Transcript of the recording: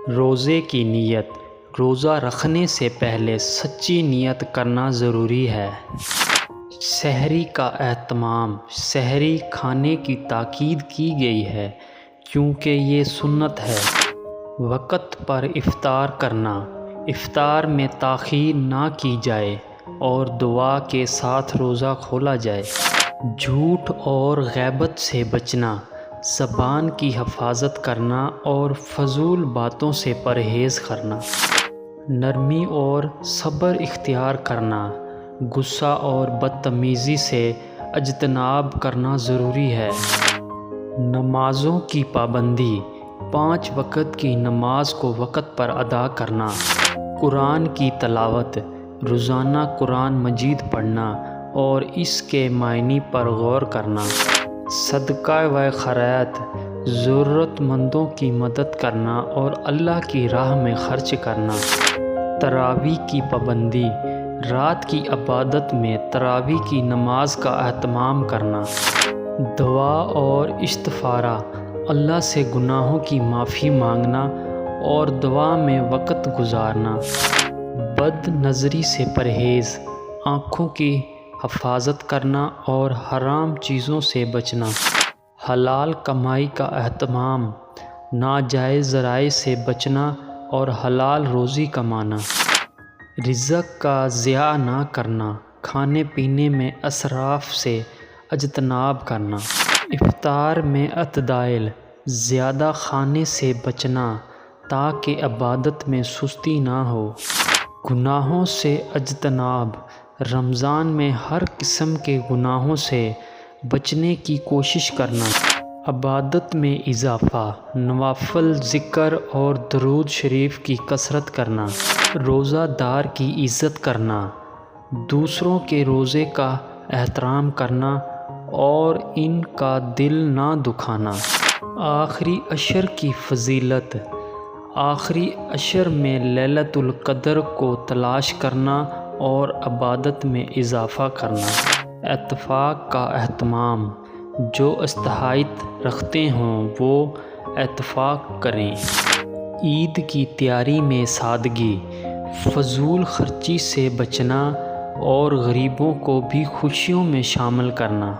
روزے کی نیت۔ روزہ رکھنے سے پہلے سچی نیت کرنا ضروری ہے۔ سحری کا اہتمام۔ سحری کھانے کی تاکید کی گئی ہے کیونکہ یہ سنت ہے۔ وقت پر افطار کرنا۔ افطار میں تاخیر نہ کی جائے اور دعا کے ساتھ روزہ کھولا جائے۔ جھوٹ اور غیبت سے بچنا۔ زبان کی حفاظت کرنا اور فضول باتوں سے پرہیز کرنا۔ نرمی اور صبر اختیار کرنا۔ غصہ اور بدتمیزی سے اجتناب کرنا ضروری ہے۔ نمازوں کی پابندی۔ 5 وقت کی نماز کو وقت پر ادا کرنا۔ قرآن کی تلاوت۔ روزانہ قرآن مجید پڑھنا اور اس کے معنی پر غور کرنا۔ صدقہ و خیرات۔ ضرورت مندوں کی مدد کرنا اور اللہ کی راہ میں خرچ کرنا۔ تراویح کی پابندی۔ رات کی عبادت میں تراویح کی نماز کا اہتمام کرنا۔ دعا اور استغفار۔ اللہ سے گناہوں کی معافی مانگنا اور دعا میں وقت گزارنا۔ بد نظری سے پرہیز۔ آنکھوں کی حفاظت کرنا اور حرام چیزوں سے بچنا۔ حلال کمائی کا اہتمام۔ ناجائز ذرائع سے بچنا اور حلال روزی کمانا۔ رزق کا ضیاع نہ کرنا۔ کھانے پینے میں اسراف سے اجتناب کرنا۔ افطار میں اعتدال۔ زیادہ کھانے سے بچنا تاکہ عبادت میں سستی نہ ہو۔ گناہوں سے اجتناب۔ رمضان میں ہر قسم کے گناہوں سے بچنے کی کوشش کرنا۔ عبادت میں اضافہ۔ نوافل ذکر اور درود شریف کی کثرت کرنا۔ روزہ دار کی عزت کرنا۔ دوسروں کے روزے کا احترام کرنا اور ان کا دل نہ دکھانا۔ آخری عشر کی فضیلت۔ آخری عشر میں لیلۃ القدر کو تلاش کرنا اور عبادت میں اضافہ کرنا۔ اتفاق کا اہتمام۔ جو استطاعت رکھتے ہوں وہ اتفاق کریں۔ عید کی تیاری میں سادگی۔ فضول خرچی سے بچنا اور غریبوں کو بھی خوشیوں میں شامل کرنا۔